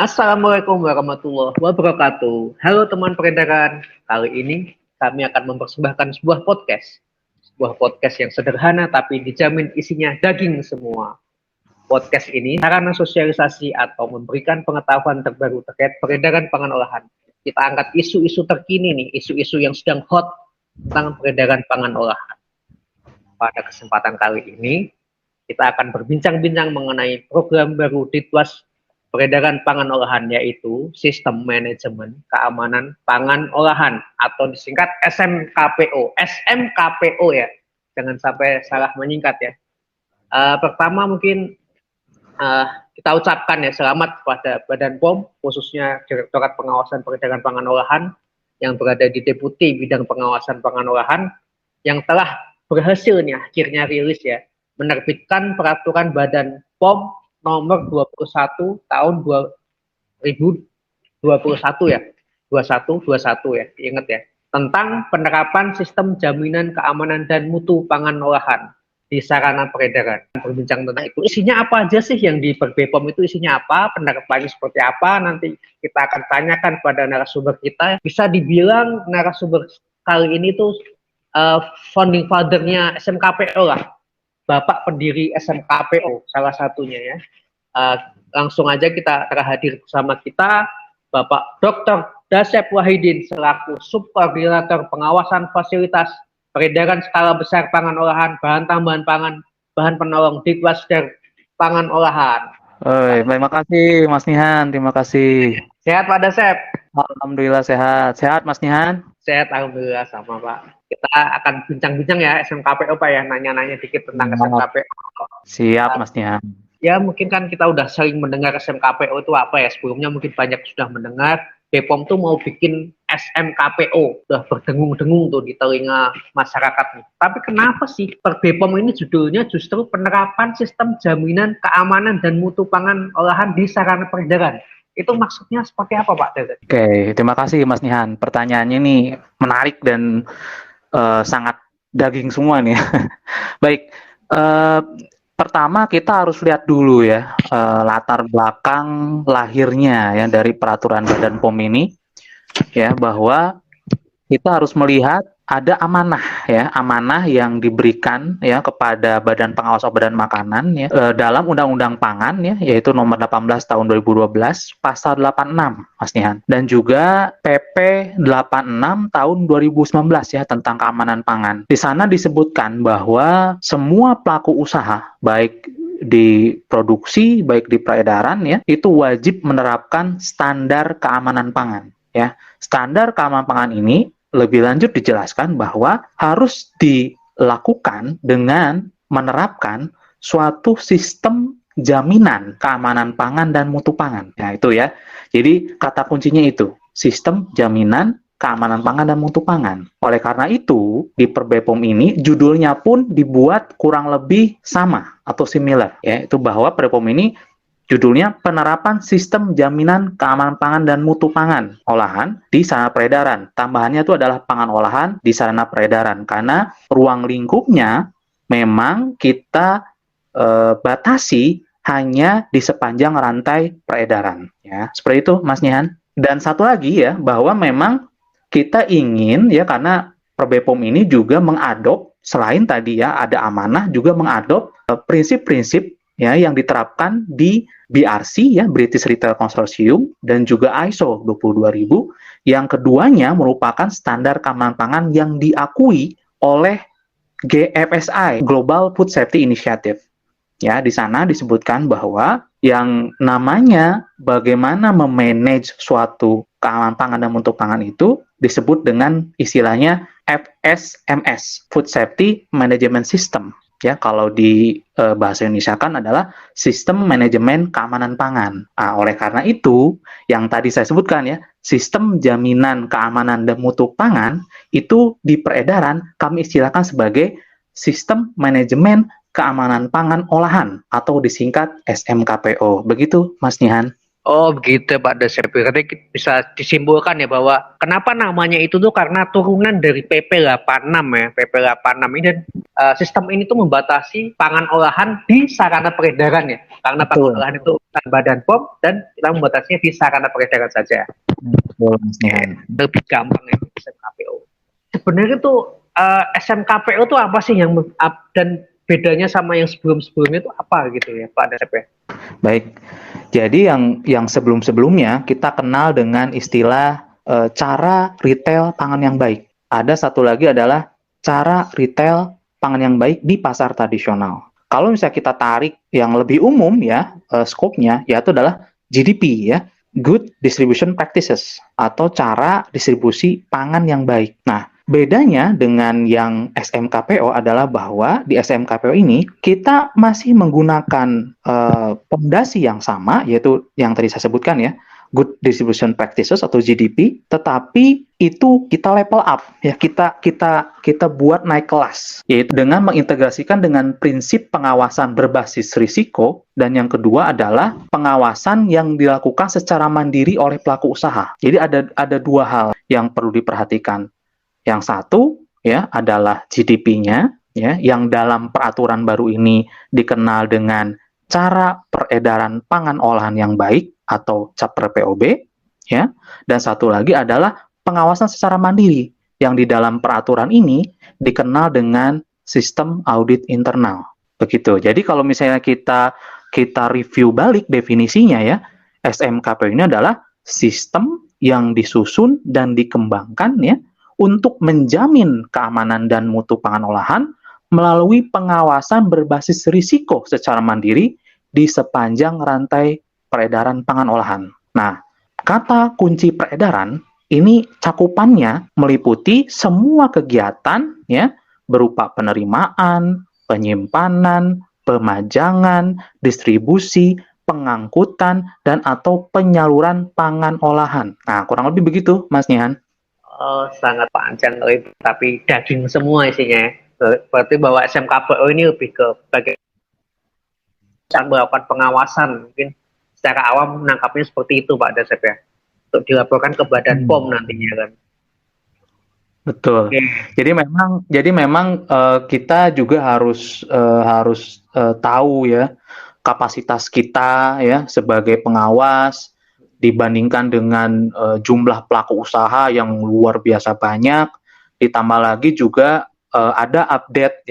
Assalamualaikum warahmatullahi wabarakatuh. Halo teman peredaran, kali ini kami akan mempersembahkan sebuah podcast. Sebuah podcast yang sederhana tapi dijamin isinya daging semua. Podcast ini sarana sosialisasi atau memberikan pengetahuan terbaru terkait peredaran pangan olahan. Kita angkat isu-isu terkini nih, isu-isu yang sedang hot tentang peredaran pangan olahan. Pada kesempatan kali ini, kita akan berbincang-bincang mengenai program baru Ditwas peredaran pangan olahan, yaitu Sistem Manajemen Keamanan Pangan Olahan atau disingkat SMKPO. SMKPO ya, jangan sampai salah menyingkat ya. Pertama mungkin kita ucapkan ya selamat kepada Badan POM, khususnya Direktorat Pengawasan Peredaran Pangan Olahan yang berada di Deputi Bidang Pengawasan Pangan Olahan yang telah berhasil nih akhirnya rilis ya, menerbitkan peraturan Badan POM nomor 21 tahun 2021 ya, 21 ya, ingat ya, tentang penerapan sistem jaminan keamanan dan mutu pangan olahan di sarana peredaran. Berbincang tentang itu, isinya apa aja sih yang di Perbepom itu, isinya apa, penerapannya seperti apa, nanti kita akan tanyakan pada narasumber kita. Bisa dibilang narasumber kali ini tuh founding father-nya SMKPO lah, Bapak pendiri SMKPO salah satunya ya. Langsung aja kita terhadir bersama kita Bapak Dr. Dasep Wahidin selaku Subkoordinator Pengawasan Fasilitas Peredaran Skala Besar Pangan Olahan, Bahan Tambahan Pangan, Bahan Penolong Ditwas Pangan Olahan. Terima kasih Mas Nihan, terima kasih. Sehat Pak Dasep? Alhamdulillah sehat. Sehat Mas Nihan? Sehat, Alhamdulillah sama Pak. Kita akan bincang-bincang ya SMKPO Pak ya, nanya-nanya dikit tentang SMKPO. Siap Mas Nihan. Ya mungkin kan kita udah sering mendengar SMKPO itu apa ya, sebelumnya mungkin banyak sudah mendengar BPOM tuh mau bikin SMKPO, udah berdengung-dengung tuh di telinga masyarakat nih. Tapi kenapa sih BPOM ini judulnya justru penerapan sistem jaminan keamanan dan mutu pangan olahan di sarana peredaran? Itu maksudnya seperti apa Pak Dadan? Oke, terima kasih Mas Nihan. Pertanyaannya ini menarik dan sangat daging semua nih. Baik, pertama kita harus lihat dulu ya latar belakang lahirnya ya dari peraturan Badan POM ini ya, bahwa kita harus melihat ada amanah yang diberikan ya kepada Badan Pengawas Obat dan Makanan ya dalam Undang-Undang Pangan ya, yaitu nomor 18 tahun 2012 pasal 86 Mas Nihan, dan juga PP 86 tahun 2019 ya tentang keamanan pangan. Di sana disebutkan bahwa semua pelaku usaha baik di produksi baik di peredaran ya itu wajib menerapkan standar keamanan pangan ya. Standar keamanan pangan ini lebih lanjut dijelaskan bahwa harus dilakukan dengan menerapkan suatu sistem jaminan keamanan pangan dan mutu pangan. Ya, itu ya. Jadi kata kuncinya itu, sistem jaminan keamanan pangan dan mutu pangan. Oleh karena itu, di Perbepom ini judulnya pun dibuat kurang lebih sama atau similar, ya. Itu bahwa Perbepom ini judulnya penerapan sistem jaminan keamanan pangan dan mutu pangan olahan di sarana peredaran. Tambahannya itu adalah pangan olahan di sarana peredaran, karena ruang lingkupnya memang kita batasi hanya di sepanjang rantai peredaran. Ya, seperti itu Mas Nihan. Dan satu lagi ya, bahwa memang kita ingin ya, karena Perbepom ini juga mengadop, selain tadi ya ada amanah, juga mengadop prinsip-prinsip ya yang diterapkan di BRC ya, British Retail Consortium, dan juga ISO 22000 yang keduanya merupakan standar keamanan pangan yang diakui oleh GFSI, Global Food Safety Initiative. Ya, di sana disebutkan bahwa yang namanya bagaimana memanage suatu keamanan pangan dan mutu pangan itu disebut dengan istilahnya FSMS, Food Safety Management System. Ya, kalau di bahasa Indonesia kan adalah sistem manajemen keamanan pangan. Nah, oleh karena itu, yang tadi saya sebutkan ya, sistem jaminan keamanan dan mutu pangan itu di peredaran kami istilahkan sebagai sistem manajemen keamanan pangan olahan atau disingkat SMKPO. Begitu, Mas Nihan. Oh begitu Pak Dasep. Berarti bisa disimpulkan ya bahwa kenapa namanya itu tuh karena turunan dari PP 86 ya. PP 86 ini dan sistem ini tuh membatasi pangan olahan di sarana peredaran ya. Karena pangan Betul. olahan itu bukan Badan POM dan kita membatasinya di sarana peredaran saja. Betul, Mas Nihan. Lebih gampang ya SMKPO. Sebenarnya tuh SMKPO tuh apa sih yang dan bedanya sama yang sebelum-sebelumnya itu apa gitu ya Pak Dasep ya? Baik. Jadi yang sebelum-sebelumnya kita kenal dengan istilah cara retail pangan yang baik. Ada satu lagi adalah cara retail pangan yang baik di pasar tradisional. Kalau misalnya kita tarik yang lebih umum ya, skopnya yaitu adalah GDP ya, Good Distribution Practices atau cara distribusi pangan yang baik. Nah, bedanya dengan yang SMKPO adalah bahwa di SMKPO ini kita masih menggunakan pondasi yang sama, yaitu yang tadi saya sebutkan ya, Good Distribution Practices atau GDP, tetapi itu kita level up ya, kita buat naik kelas, yaitu dengan mengintegrasikan dengan prinsip pengawasan berbasis risiko, dan yang kedua adalah pengawasan yang dilakukan secara mandiri oleh pelaku usaha. Jadi ada dua hal yang perlu diperhatikan. Yang satu ya adalah GDP-nya ya, yang dalam peraturan baru ini dikenal dengan cara peredaran pangan olahan yang baik atau CAPR POB ya. Dan satu lagi adalah pengawasan secara mandiri yang di dalam peraturan ini dikenal dengan sistem audit internal. Begitu. Jadi kalau misalnya kita review balik definisinya ya, SMKP ini adalah sistem yang disusun dan dikembangkan ya untuk menjamin keamanan dan mutu pangan olahan melalui pengawasan berbasis risiko secara mandiri di sepanjang rantai peredaran pangan olahan. Nah, kata kunci peredaran ini cakupannya meliputi semua kegiatan ya berupa penerimaan, penyimpanan, pemajangan, distribusi, pengangkutan, dan atau penyaluran pangan olahan. Nah, kurang lebih begitu, Mas Nihan. Oh, sangat panjang tapi daging semua isinya. Berarti bahwa SMKPO ini lebih ke bagaimana melakukan pengawasan. Mungkin secara awam menangkapnya seperti itu Pak Dasep ya. Untuk dilaporkan ke Badan POM nantinya kan. Betul. Okay. Jadi memang kita juga harus tahu ya kapasitas kita ya sebagai pengawas dibandingkan dengan jumlah pelaku usaha yang luar biasa banyak. Ditambah lagi juga ada update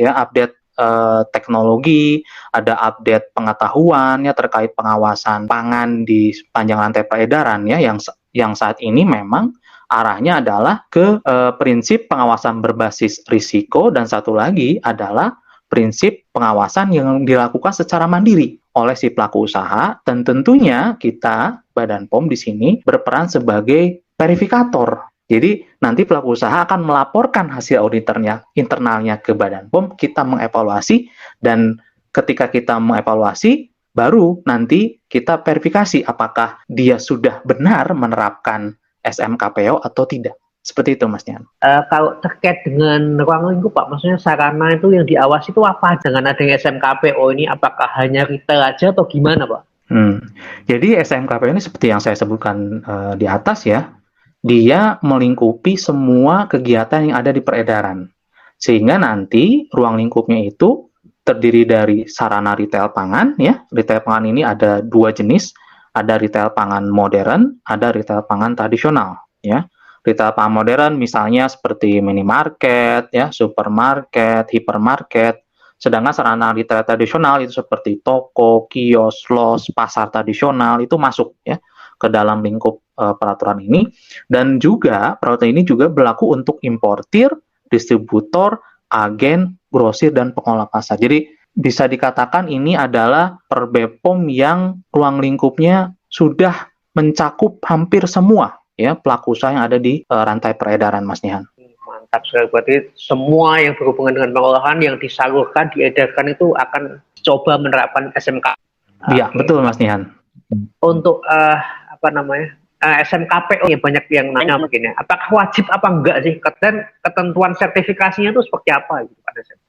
teknologi, ada update pengetahuan ya terkait pengawasan pangan di sepanjang rantai peredaran ya yang saat ini memang arahnya adalah ke prinsip pengawasan berbasis risiko, dan satu lagi adalah prinsip pengawasan yang dilakukan secara mandiri oleh si pelaku usaha, dan tentunya kita Badan POM di sini berperan sebagai verifikator. Jadi nanti pelaku usaha akan melaporkan hasil auditornya internalnya ke Badan POM, kita mengevaluasi, dan ketika kita mengevaluasi baru nanti kita verifikasi apakah dia sudah benar menerapkan SMKPO atau tidak. Seperti itu Mas Nian. Kalau terkait dengan ruang lingkup Pak, maksudnya sarana itu yang diawasi itu apa? Dengan adanya SMKPO ini apakah hanya retail aja atau gimana Pak? Jadi SMKPO ini seperti yang saya sebutkan di atas ya, dia melingkupi semua kegiatan yang ada di peredaran. Sehingga nanti ruang lingkupnya itu terdiri dari sarana retail pangan ya. Retail pangan ini ada dua jenis. Ada retail pangan modern, ada retail pangan tradisional, ya. Retail pangan modern misalnya seperti minimarket, ya, supermarket, hipermarket. Sedangkan sarana retail tradisional itu seperti toko, kios, los, pasar tradisional itu masuk ya ke dalam lingkup peraturan ini. Dan juga peraturan ini juga berlaku untuk importir, distributor, agen, grosir, dan pengolah pasar. Jadi bisa dikatakan ini adalah per BPOM yang ruang lingkupnya sudah mencakup hampir semua ya pelaku usaha yang ada di rantai peredaran, Mas Nihan. Mantap sekali, berarti semua yang berhubungan dengan pengolahan yang disalurkan, diedarkan itu akan coba menerapkan SMK. Iya, betul Mas Nihan. Untuk SMKPO ya banyak yang nanya mungkin ya, apakah wajib apa enggak sih, dan ketentuan sertifikasinya itu seperti apa gitu Pak Dasep?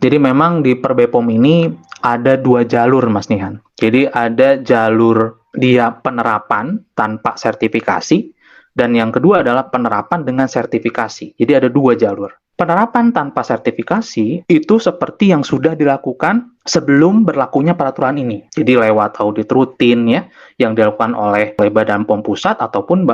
Jadi memang di Per BPOM ini ada dua jalur Mas Nihan. Jadi ada jalur dia penerapan tanpa sertifikasi, dan yang kedua adalah penerapan dengan sertifikasi. Jadi ada dua jalur. Penerapan tanpa sertifikasi itu seperti yang sudah dilakukan sebelum berlakunya peraturan ini. Jadi lewat audit rutin ya, yang dilakukan oleh Badan POM Pusat ataupun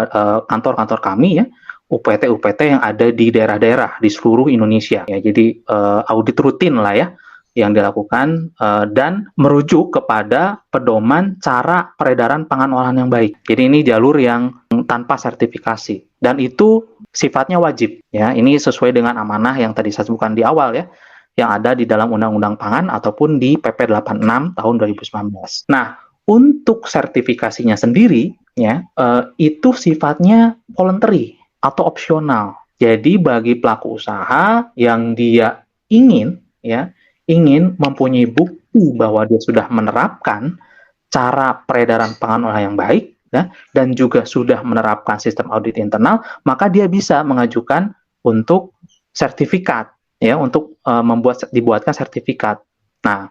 kantor-kantor kami ya, UPT-UPT yang ada di daerah-daerah di seluruh Indonesia. Ya, jadi audit rutin lah ya yang dilakukan dan merujuk kepada pedoman cara peredaran pangan olahan yang baik. Jadi ini jalur yang tanpa sertifikasi dan itu sifatnya wajib ya. Ini sesuai dengan amanah yang tadi saya sebutkan di awal ya, yang ada di dalam Undang-Undang Pangan ataupun di PP 86 tahun 2019. Nah, untuk sertifikasinya sendiri ya itu sifatnya voluntary atau opsional. Jadi bagi pelaku usaha yang dia ingin mempunyai bukti bahwa dia sudah menerapkan cara peredaran pangan olahan yang baik ya, dan juga sudah menerapkan sistem audit internal, maka dia bisa mengajukan untuk sertifikat ya, untuk dibuatkan sertifikat. Nah,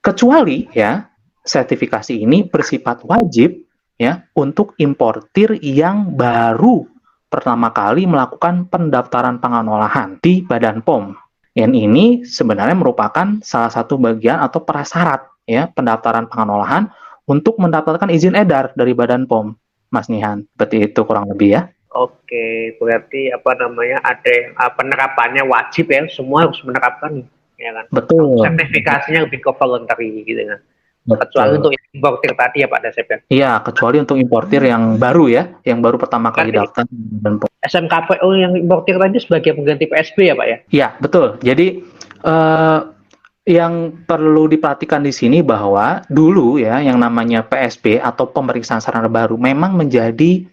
kecuali ya sertifikasi ini bersifat wajib ya untuk importir yang baru pertama kali melakukan pendaftaran pangan olahan di Badan POM. Yang ini sebenarnya merupakan salah satu bagian atau prasyarat ya pendaftaran pangan olahan untuk mendapatkan izin edar dari Badan POM, Mas Nihan. Seperti itu kurang lebih ya. Oke, berarti ada yang penerapannya wajib ya, semua harus menerapkan ya kan. Betul. Sertifikasinya lebih ke voluntary gitu kan. Betul. Kecuali untuk importir tadi ya Pak Dasep ya. Iya, kecuali untuk importir yang baru ya, yang baru pertama kali daftar. SMKPO yang importir tadi sebagai pengganti PSB ya Pak ya? Iya, betul. Jadi yang perlu diperhatikan di sini bahwa dulu ya yang namanya PSB atau pemeriksaan sarana baru memang menjadi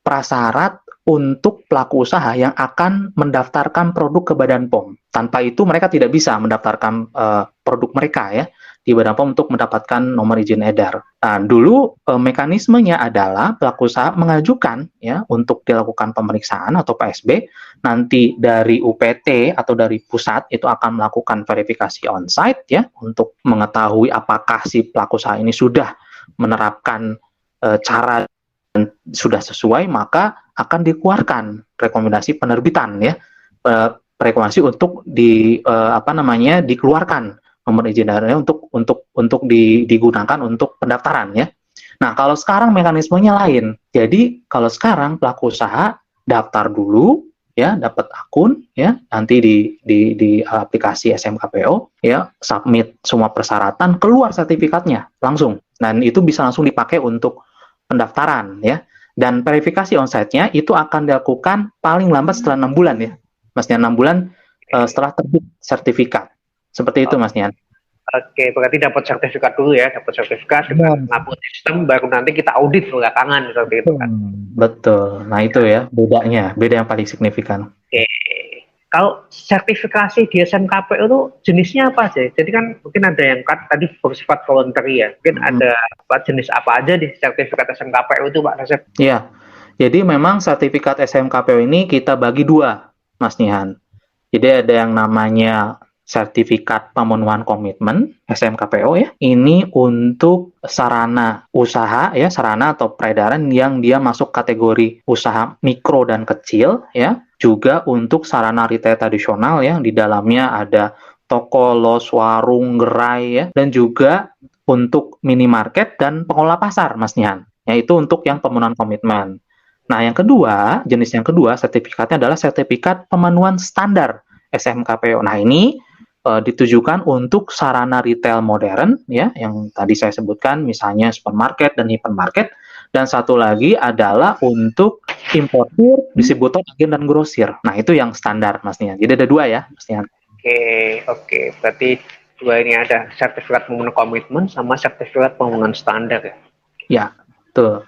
prasyarat untuk pelaku usaha yang akan mendaftarkan produk ke Badan POM. Tanpa itu mereka tidak bisa mendaftarkan produk mereka ya di Badan POM untuk mendapatkan nomor izin edar. Nah, dulu mekanismenya adalah pelaku usaha mengajukan ya untuk dilakukan pemeriksaan atau PSB, nanti dari UPT atau dari pusat itu akan melakukan verifikasi on-site ya untuk mengetahui apakah si pelaku usaha ini sudah menerapkan cara dan sudah sesuai, maka akan dikeluarkan rekomendasi penerbitan ya, rekomendasi untuk dikeluarkan nomor izin edarnya untuk digunakan untuk pendaftaran ya. Nah, kalau sekarang mekanismenya lain. Jadi, kalau sekarang pelaku usaha daftar dulu ya, dapat akun ya, nanti di aplikasi SMKPO ya, submit semua persyaratan, keluar sertifikatnya langsung. Dan itu bisa langsung dipakai untuk pendaftaran ya. Dan verifikasi onsite-nya itu akan dilakukan paling lambat setelah 6 bulan ya. Mas Nian, 6 bulan setelah terbit sertifikat. Seperti itu Mas Nian. Oke, berarti dapat sertifikat dulu ya, dapat sertifikat dengan ngupload sistem, baru nanti kita audit belakangan seperti itu kan. Betul. Nah itu ya bedanya, beda yang paling signifikan. Oke. Kalau sertifikasi di SMKPO itu jenisnya apa sih? Jadi kan mungkin ada yang tadi bersifat voluntary ya. Mungkin ada jenis apa aja di sertifikat SMKPO itu Pak Dasep? Iya. Jadi memang sertifikat SMKPO ini kita bagi dua, Mas Nihan. Jadi ada yang namanya sertifikat pemenuhan komitmen SMKPO ya. Ini untuk sarana usaha ya, sarana atau peredaran yang dia masuk kategori usaha mikro dan kecil ya. Juga untuk sarana retail tradisional ya, di dalamnya ada toko, los, warung, gerai ya, dan juga untuk minimarket dan pengelola pasar, Mas Nihan. Yaitu untuk yang pemenuhan komitmen. Nah, yang kedua, jenis yang kedua, sertifikatnya adalah sertifikat pemenuhan standar SMKPO. Nah, ini ditujukan untuk sarana retail modern ya, yang tadi saya sebutkan, misalnya supermarket dan hypermarket. Dan satu lagi adalah untuk importir, distributor, agen, dan grosir. Nah, itu yang standar, Mas Nian. Jadi ada dua ya, Mas Nian. Oke. Berarti dua ini ada sertifikat pemenuhan komitmen sama sertifikat pemenuhan standar ya? Ya, betul.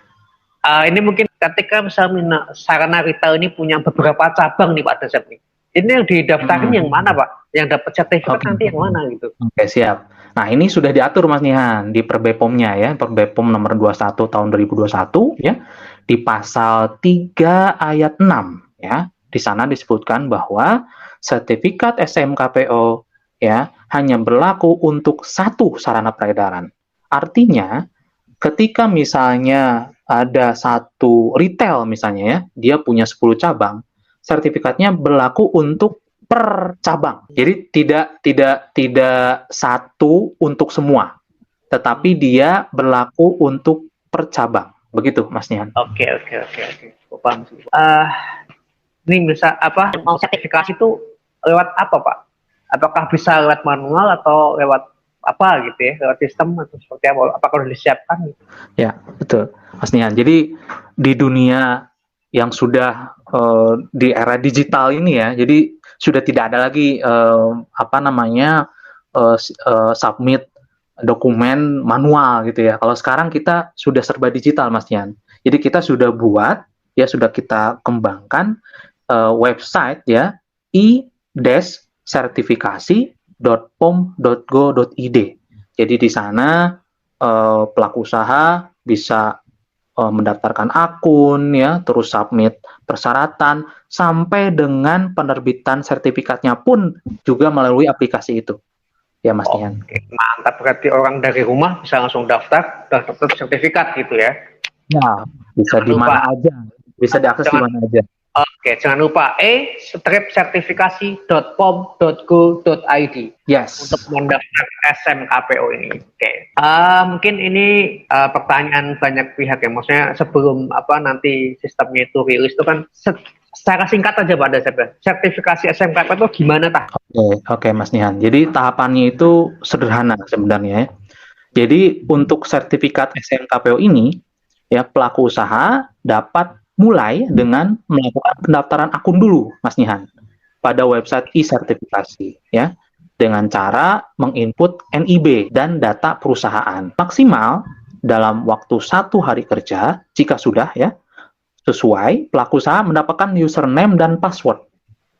Ini mungkin ketika misalnya sarana retail ini punya beberapa cabang nih Pak Dasep nih. Ini yang didaftarin yang mana Pak? Yang dapat sertifikat nanti yang mana gitu? Oke, siap. Nah, ini sudah diatur Mas Nihan di Perbepom-nya ya, Perbepom nomor 21 tahun 2021 ya, di pasal 3 ayat 6 ya. Di sana disebutkan bahwa sertifikat SMKPO ya hanya berlaku untuk satu sarana peredaran. Artinya, ketika misalnya ada satu retail misalnya ya, dia punya 10 cabang, sertifikatnya berlaku untuk per cabang. Jadi tidak satu untuk semua, tetapi dia berlaku untuk per cabang. Begitu, Mas Nihan. Oke. Paham. Ini bisa mau sertifikasi itu lewat apa, Pak? Apakah bisa lewat manual atau lewat apa gitu ya? Lewat sistem atau seperti apa? Apakah sudah disiapkan? Gitu? Ya, betul, Mas Nihan. Jadi di dunia yang sudah di era digital ini ya, jadi sudah tidak ada lagi submit dokumen manual gitu ya. Kalau sekarang kita sudah serba digital, Mas Nihan. Jadi kita sudah buat, ya sudah kita kembangkan website ya, i-sertifikasi.pom.go.id. Jadi di sana pelaku usaha bisa mendaftarkan akun ya, terus submit persyaratan sampai dengan penerbitan sertifikatnya pun juga melalui aplikasi itu. Ya, Mas Nihan. Mantap, berarti orang dari rumah bisa langsung daftar sertifikat gitu ya. Ya, bisa di mana aja. Bisa diakses di mana aja. Oke, jangan lupa e-sertifikasi.pom.go.id. Yes. Untuk mendaftar SMKPO ini. Oke. Mungkin ini pertanyaan banyak pihak ya. Maksudnya sebelum nanti sistemnya itu rilis itu kan secara singkat aja Pak Dasep. Sertifikasi SMKPO itu gimana tak? Oke, Mas Nihan. Jadi tahapannya itu sederhana sebenarnya. Jadi untuk sertifikat SMKPO ini ya pelaku usaha dapat mulai dengan melakukan pendaftaran akun dulu, Mas Nihan, pada website e-sertifikasi, ya, dengan cara menginput NIB dan data perusahaan. Maksimal dalam waktu 1 hari kerja, jika sudah ya sesuai, pelaku usaha mendapatkan username dan password,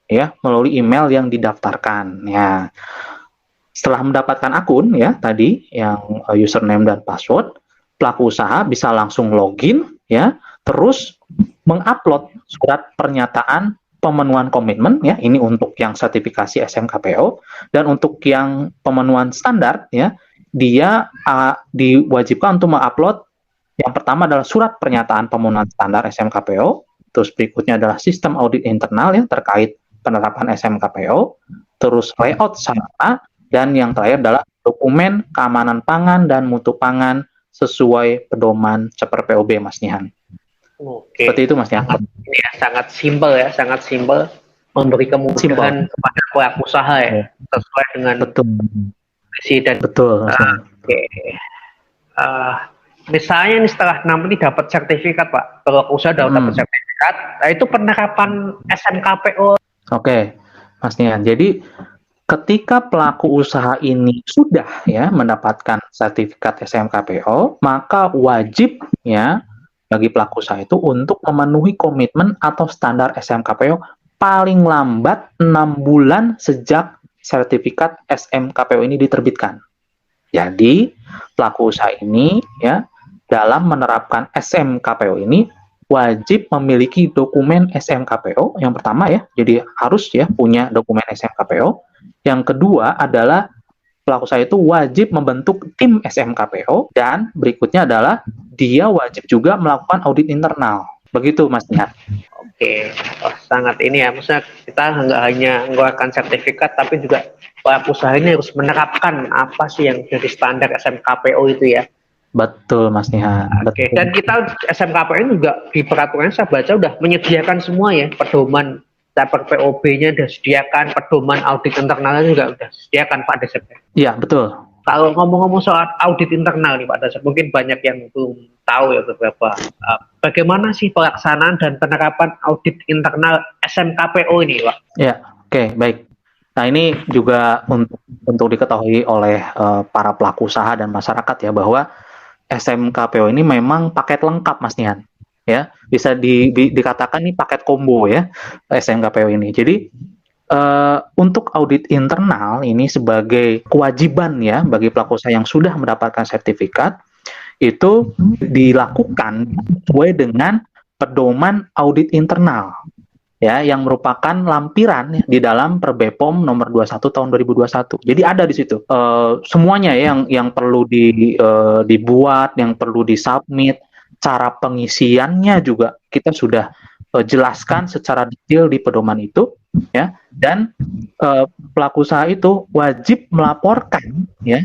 ya, melalui email yang didaftarkan. Ya, setelah mendapatkan akun, ya, tadi yang username dan password, pelaku usaha bisa langsung login, ya, terus mengupload surat pernyataan pemenuhan komitmen ya, ini untuk yang sertifikasi SMKPO, dan untuk yang pemenuhan standar ya, dia diwajibkan untuk mengupload yang pertama adalah surat pernyataan pemenuhan standar SMKPO, terus berikutnya adalah sistem audit internal yang terkait penerapan SMKPO, terus layout sarana, dan yang terakhir adalah dokumen keamanan pangan dan mutu pangan sesuai pedoman CPR POB, Mas Nihan. Oke. Seperti itu, Mas Nihan. Ya, sangat simpel, memberi kemudahan kepada pelaku usaha ya, sesuai dengan visi dan betul. Oke. Misalnya nih setelah nanti dapat sertifikat Pak, kalau usaha dapat sertifikat, nah itu penerapan SMKPO. Oke, Mas Nihan. Jadi ketika pelaku usaha ini sudah ya mendapatkan sertifikat SMKPO, maka wajib ya bagi pelaku usaha itu untuk memenuhi komitmen atau standar SMKPO paling lambat 6 bulan sejak sertifikat SMKPO ini diterbitkan. Jadi, pelaku usaha ini ya dalam menerapkan SMKPO ini wajib memiliki dokumen SMKPO yang pertama ya. Jadi harus ya punya dokumen SMKPO. Yang kedua adalah pelaku usaha itu wajib membentuk tim SMKPO, dan berikutnya adalah dia wajib juga melakukan audit internal. Begitu, Mas Nihat. Oke, sangat ini ya, maksudnya kita nggak hanya mengeluarkan sertifikat, tapi juga pelaku usaha ini harus menerapkan apa sih yang jadi standar SMKPO itu ya. Betul, Mas Nihat. Oke, dan kita SMKPO ini juga di peraturan saya baca udah menyediakan semua ya, pedoman CPR POB-nya sudah disediakan, pedoman audit internalnya juga sudah disediakan Pak Dasep. Iya, betul. Kalau ngomong-ngomong soal audit internal nih Pak Dasep, mungkin banyak yang belum tahu ya beberapa. Bagaimana sih pelaksanaan dan penerapan audit internal SMKPO ini, Pak? Ya, oke, baik. Nah, ini juga untuk diketahui oleh para pelaku usaha dan masyarakat ya, bahwa SMKPO ini memang paket lengkap, Mas Nihan. Ya, bisa dikatakan ini paket combo ya, SMKPO ini. Jadi untuk audit internal ini sebagai kewajiban ya bagi pelaku usaha yang sudah mendapatkan sertifikat, itu dilakukan sesuai dengan pedoman audit internal. ya yang merupakan lampiran ya, di dalam Perbepom nomor 21 tahun 2021. Jadi ada di situ semuanya ya, yang perlu dibuat, yang perlu disubmit, cara pengisiannya juga kita sudah jelaskan secara detail di pedoman itu ya, dan pelaku usaha itu wajib melaporkan ya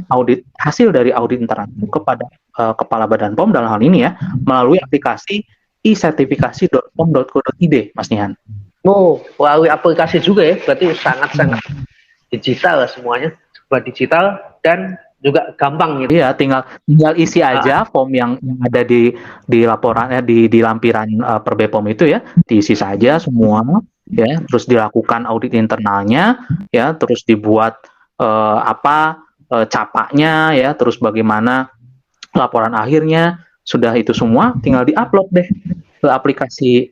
hasil dari audit internal kepada kepala Badan POM dalam hal ini ya, melalui aplikasi isertifikasi.pom.go.id, Mas Nihan. Oh, melalui aplikasi juga ya, berarti sangat-sangat digital semuanya, serba digital dan juga gampang gitu. Iya, tinggal isi aja form yang ada di laporannya, di lampiran Perbepom itu ya, diisi saja semua ya, terus dilakukan audit internalnya ya, terus dibuat capaknya ya, terus bagaimana laporan akhirnya, sudah itu semua tinggal diupload deh ke aplikasi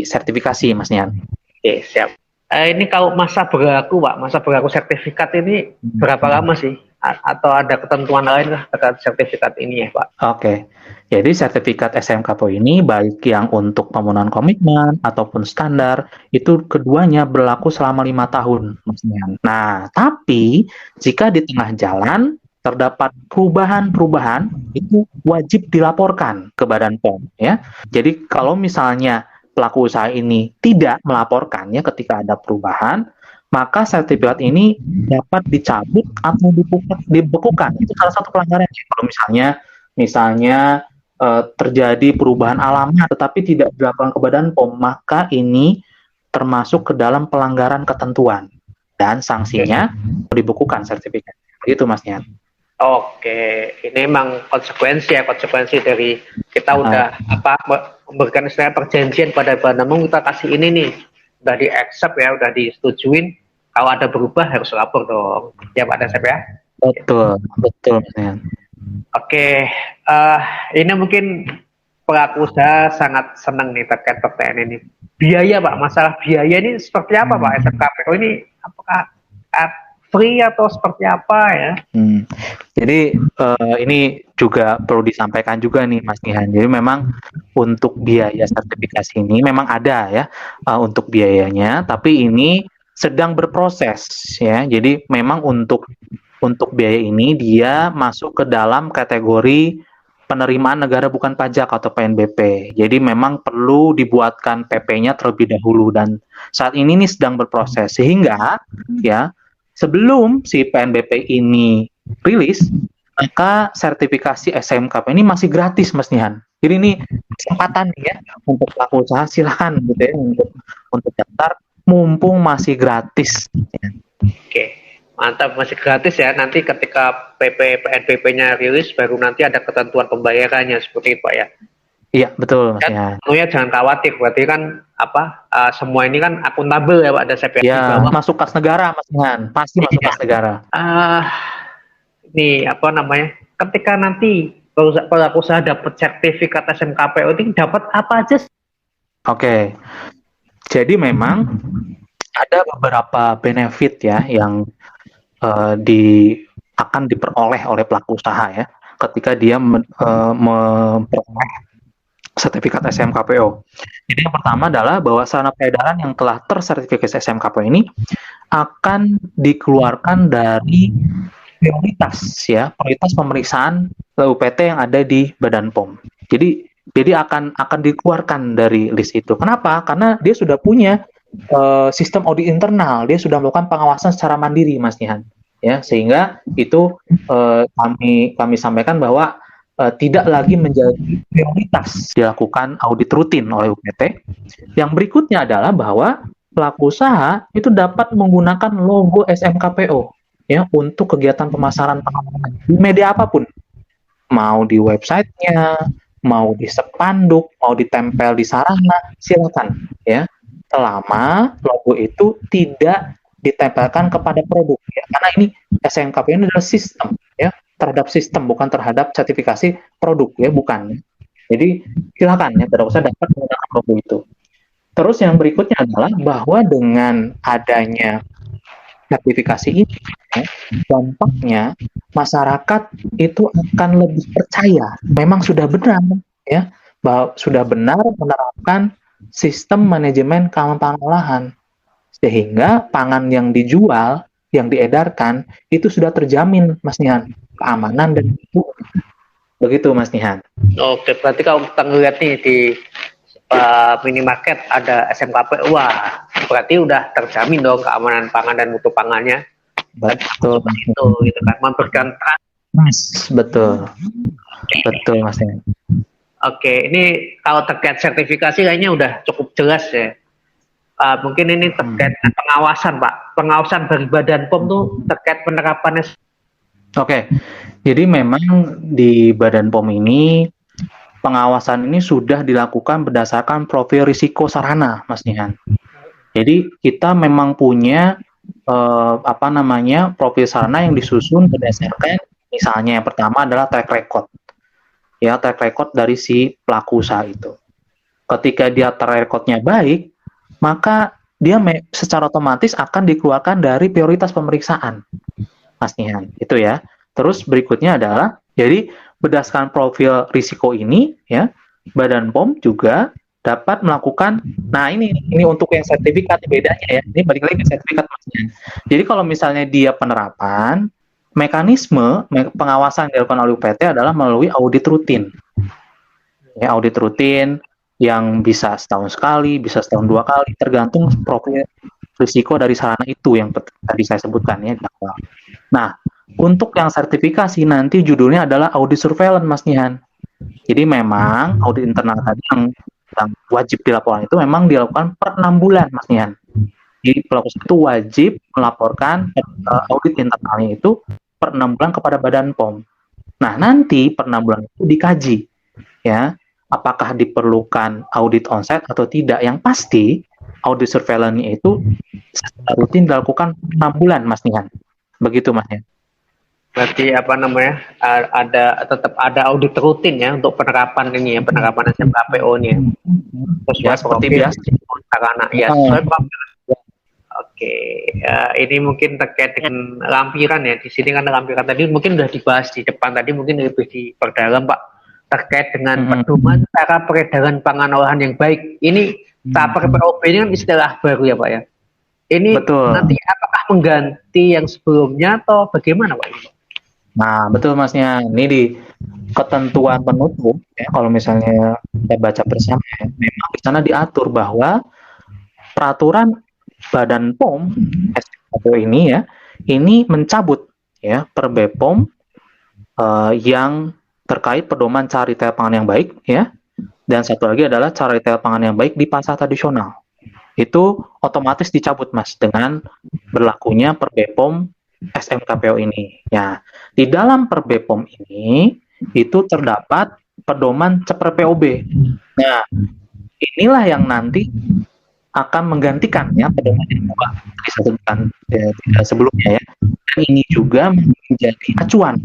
sertifikasi, Mas Nian. Oke, siap. Ini kalau masa berlaku, Pak, masa berlaku sertifikat ini berapa lama sih? Atau ada ketentuan lain terkait sertifikat ini ya, Pak? Oke. Jadi sertifikat SMKPO ini baik yang untuk pemenuhan komitmen ataupun standar, itu keduanya berlaku selama 5 tahun, Mas Nian. Nah, tapi jika di tengah jalan terdapat perubahan-perubahan, itu wajib dilaporkan ke Badan POM ya. Jadi kalau misalnya pelaku usaha ini tidak melaporkannya ketika ada perubahan, maka sertifikat ini dapat dicabut atau dibekukan. Itu salah satu pelanggaran. Kalau misalnya terjadi perubahan alamat tetapi tidak dilaporkan ke Badan POM, maka ini termasuk ke dalam pelanggaran ketentuan dan sanksinya dibekukan sertifikat. Begitu, Mas Nian. Oke, ini memang konsekuensi dari kita udah memberikan istilah perjanjian pada Badan POM, kita kasih ini nih, udah di accept ya, udah disetujuin, kalau ada berubah harus lapor dong ya Pak Dasep ya. Betul ya. Oke, ini mungkin pelaku usaha sangat senang nih terkait pertanyaan ini. Biaya Pak, masalah biaya ini seperti apa Pak SMKPO ini, apakah free atau seperti apa ya? Jadi ini juga perlu disampaikan juga nih Mas Nihan. Jadi memang untuk biaya sertifikasi ini memang ada ya untuk biayanya, tapi ini sedang berproses ya. Jadi memang untuk biaya ini dia masuk ke dalam kategori penerimaan negara bukan pajak atau PNBP. Jadi memang perlu dibuatkan PP-nya terlebih dahulu, dan saat ini sedang berproses sehingga ya sebelum si PNBP ini rilis, maka sertifikasi SMKP ini masih gratis, Mas Nihan. Jadi ini kesempatan ya untuk pelaku usaha, silakan gitu ya untuk daftar mumpung masih gratis. Oke, mantap, masih gratis ya. Nanti ketika PNBP-nya rilis baru nanti ada ketentuan pembayarannya seperti itu Pak ya. Iya, betul Mas Nihan. Tentunya jangan khawatir, berarti kan semua ini kan akuntabel ya Pak Dasep ya. Ya, masuk kas negara Mas Nihan, pasti masuk kas negara. Nih ketika nanti pelaku usaha dapat sertifikat SMKPO ini dapat apa aja? Oke, jadi memang ada beberapa benefit ya yang akan diperoleh oleh pelaku usaha ya ketika dia memperoleh sertifikat SMKPO. Jadi yang pertama adalah bahwa sarana peredaran yang telah tersertifikasi SMKPO ini akan dikeluarkan dari prioritas pemeriksaan UPT yang ada di Badan POM. Jadi akan dikeluarkan dari list itu. Kenapa? Karena dia sudah punya sistem audit internal, dia sudah melakukan pengawasan secara mandiri, Mas Nihan. Ya, sehingga itu kami sampaikan bahwa tidak lagi menjadi prioritas dilakukan audit rutin oleh UPT. Yang berikutnya adalah bahwa pelaku usaha itu dapat menggunakan logo SMKPO ya untuk kegiatan pemasaran pengawasan di media apapun, mau di websitenya, mau di spanduk, mau ditempel di sarana, silakan ya, selama logo itu tidak ditempelkan kepada produk ya. Karena ini SMKPO ini adalah sistem ya, terhadap sistem, bukan terhadap sertifikasi produk ya, bukan. Jadi silakan ya, tidak usah dapat menggunakan logo itu. Terus yang berikutnya adalah bahwa dengan adanya sertifikasi ini ya, dampaknya masyarakat itu akan lebih percaya memang sudah benar ya, bahwa sudah benar menerapkan sistem manajemen keamanan pangan olahan. Sehingga pangan yang dijual, yang diedarkan, itu sudah terjamin, Mas Nihan, keamanan dan mutu. Begitu, Mas Nihan. Oke, berarti kalau kita ngeliat nih di minimarket ada SMKP, wah, berarti udah terjamin dong keamanan pangan dan mutu pangannya. Betul. Itu, gitu kan, memberikan trust. Mas, betul. Betul, Mas Nihan. Oke, ini kalau terkait sertifikasi kayaknya udah cukup jelas ya. Mungkin ini terkait dengan pengawasan, Pak. Pengawasan dari Badan POM tuh terkait penerapannya. Oke, jadi memang di Badan POM ini pengawasan ini sudah dilakukan berdasarkan profil risiko sarana, Mas Nihan. Jadi kita memang punya profil sarana yang disusun berdasarkan, misalnya yang pertama adalah track record, ya, track record dari si pelaku usaha itu. Ketika dia track recordnya baik, maka dia secara otomatis akan dikeluarkan dari prioritas pemeriksaan, Mas Nihan, itu ya. Terus berikutnya adalah, jadi berdasarkan profil risiko ini, ya, Badan POM juga dapat melakukan, nah ini untuk yang sertifikat bedanya ya, ini balik lagi ke sertifikat, Mas Nihan. Jadi kalau misalnya dia penerapan, mekanisme pengawasan yang dilakukan oleh UPT adalah melalui audit rutin, ya, audit rutin yang bisa setahun sekali, bisa setahun 2 kali, tergantung profil risiko dari sarana itu yang tadi saya sebutkan ya di awal. Nah, untuk yang sertifikasi nanti judulnya adalah audit surveillance, Mas Nihan. Jadi memang audit internal tadi yang wajib dilaporkan itu memang dilakukan per 6 bulan, Mas Nihan. Jadi pelaku usaha itu wajib melaporkan audit internalnya itu per 6 bulan kepada Badan POM. Nah, nanti per 6 bulan itu dikaji, ya, apakah diperlukan audit onsite atau tidak. Yang pasti audit surveillance itu rutin dilakukan 6 bulan, Mas Nihan. Begitu, Mas Nihan. Berarti tetap ada audit rutin ya untuk penerapan ini ya, penerapan SMKPO ini ya. Ya, seperti biasa. Ya, Oke, ini mungkin terkait dengan lampiran ya. Di sini kan lampiran tadi mungkin sudah dibahas di depan, tadi mungkin lebih diperdalam, Pak, terkait dengan pedoman cara peredaran pangan olahan yang baik. Ini POB ini kan istilah baru ya, Pak ya. Ini betul. Nanti apakah mengganti yang sebelumnya atau bagaimana, Pak? Nah, betul, Masnya. Ini di ketentuan penutup ya, kalau misalnya kita baca bersama ya, memang di sana diatur bahwa peraturan Badan POM SPKPO ini ya, ini mencabut ya per BPOM yang terkait pedoman cara retail pangan yang baik ya, dan satu lagi adalah cara retail pangan yang baik di pasar tradisional. Itu otomatis dicabut, Mas, dengan berlakunya per BPOM SMKPO ini. Ya, di dalam per BPOM ini itu terdapat pedoman CEPR POB. Nah, inilah yang nanti akan menggantikan ya pedoman yang disebutkan sebelumnya ya. Dan ini juga menjadi acuan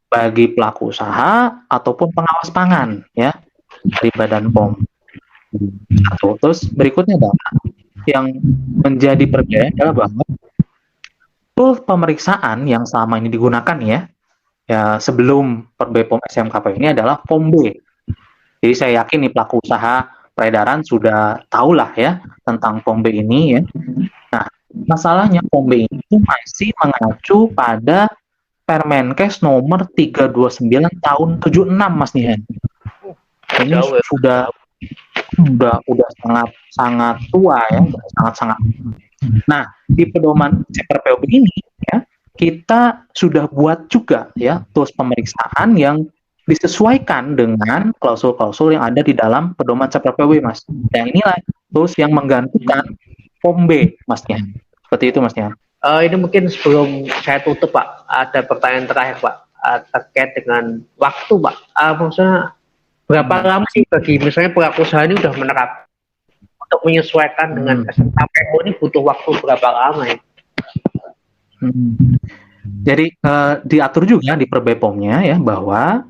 bagi pelaku usaha ataupun pengawas pangan ya dari Badan POM. Terus berikutnya adalah yang menjadi perbedaan adalah bahwa tool pemeriksaan yang selama ini digunakan ya sebelum per BPOM SMKP ini adalah POM B. Jadi saya yakin nih pelaku usaha peredaran sudah tahulah ya tentang POM B ini ya. Nah, masalahnya POM B itu masih mengacu pada Permenkes nomor 329 tahun 76, Mas Nihan. Ini sudah sangat tua ya, sangat. Nah, di pedoman CEPR POB ini ya, kita sudah buat juga ya tools pemeriksaan yang disesuaikan dengan klausul-klausul yang ada di dalam pedoman CEPR POB, Mas. Dan inilah tools yang menggantikan POM B, Mas Nihan. Seperti itu, Mas Nihan. Ini mungkin sebelum saya tutup, Pak, ada pertanyaan terakhir, Pak, terkait dengan waktu, Pak. Maksudnya berapa lama sih bagi misalnya pelaku usaha ini sudah menerapkan untuk menyesuaikan dengan SMKPO ini butuh waktu berapa lama ya? Jadi diatur juga di per BPOM-nya ya bahwa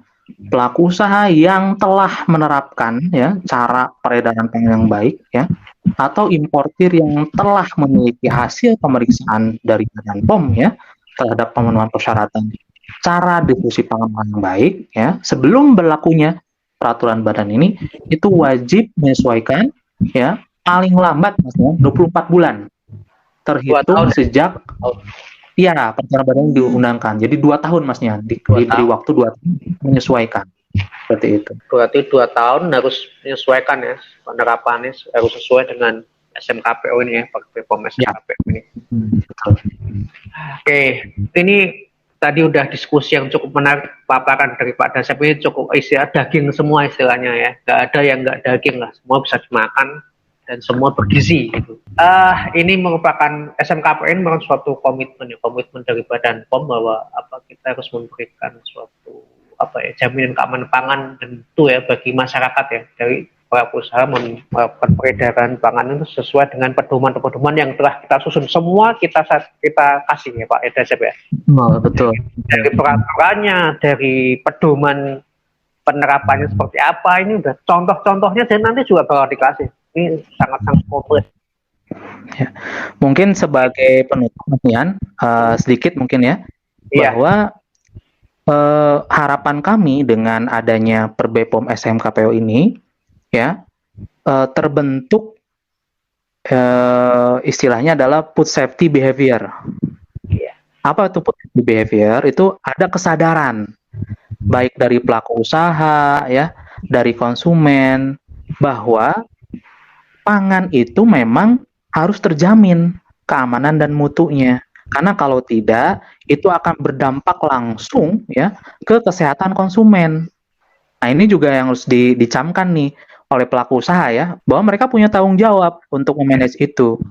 pelaku usaha yang telah menerapkan ya cara peredaran pangan yang baik ya atau importir yang telah memiliki hasil pemeriksaan dari Badan POM ya terhadap pemenuhan persyaratan cara distribusi pangan yang baik ya sebelum berlakunya peraturan badan ini itu wajib menyesuaikan ya paling lambat Mas ya 24 bulan terhitung sejak peraturan badan diundangkan. Jadi 2 tahun Masnya diberi waktu 2 tahun menyesuaikan. Seperti itu. Berarti 2 tahun harus menyesuaikan ya, penerapannya harus sesuai dengan SMKPO ini ya, BPOM SMKPO ini. Oke, ini tadi udah diskusi yang cukup menarik, paparan dari Pak Dasep ini cukup istilah daging semua istilahnya ya, nggak ada yang nggak daging lah, semua bisa dimakan dan semua bergizi gitu. Ini merupakan SMKPO ini merupakan suatu komitmen dari Badan POM bahwa kita harus memberikan suatu jaminan keamanan pangan tentu ya bagi masyarakat ya, dari para usaha melakukan peredaran pangan itu sesuai dengan pedoman-pedoman yang telah kita susun semua kita kasih ya Pak Dasep ya. Betul. Dari peraturannya, dari pedoman penerapannya seperti apa, ini udah contoh-contohnya dan nanti juga bakal dikasih. Ini sangat-sangat komplit. Ya. Mungkin sebagai penutup sedikit mungkin ya, bahwa harapan kami dengan adanya PerBepom SMKPO ini ya terbentuk istilahnya adalah food safety behavior. Apa itu food safety behavior? Itu ada kesadaran baik dari pelaku usaha ya, dari konsumen bahwa pangan itu memang harus terjamin keamanan dan mutunya. Karena kalau tidak, itu akan berdampak langsung ya ke kesehatan konsumen. Nah, ini juga yang harus dicamkan nih oleh pelaku usaha ya, bahwa mereka punya tanggung jawab untuk memanage itu.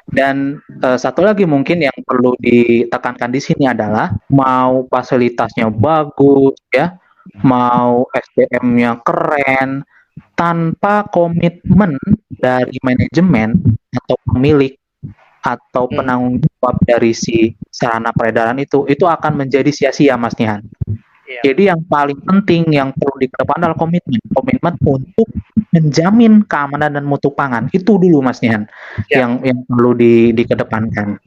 Dan satu lagi mungkin yang perlu ditekankan di sini adalah mau fasilitasnya bagus ya, mau SDM-nya keren, tanpa komitmen dari manajemen atau pemilik atau penanggung jawab dari si sarana peredaran itu akan menjadi sia-sia Mas Nihan. Jadi yang paling penting yang perlu dikedepankan adalah komitmen untuk menjamin keamanan dan mutu pangan. Itu dulu Mas Nihan yang perlu dikedepankan.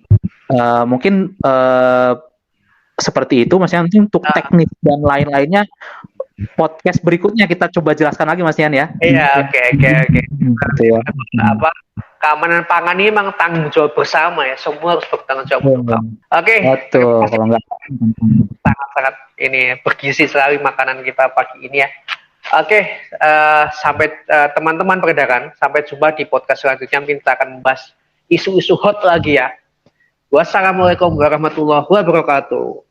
Mungkin seperti itu Mas Nihan. Untuk teknis dan lain-lainnya podcast berikutnya kita coba jelaskan lagi Mas Nihan ya. Iya, oke. Keamanan pangan ini memang tanggung jawab bersama ya, semua harus bertanggung jawab bersama. Oke. Betul. Kalau enggak sangat ini bergizi sekali makanan kita pagi ini ya. Oke, sampai teman-teman peredaran, sampai jumpa di podcast selanjutnya. Kita akan membahas isu-isu hot lagi ya. Wassalamualaikum warahmatullahi wabarakatuh.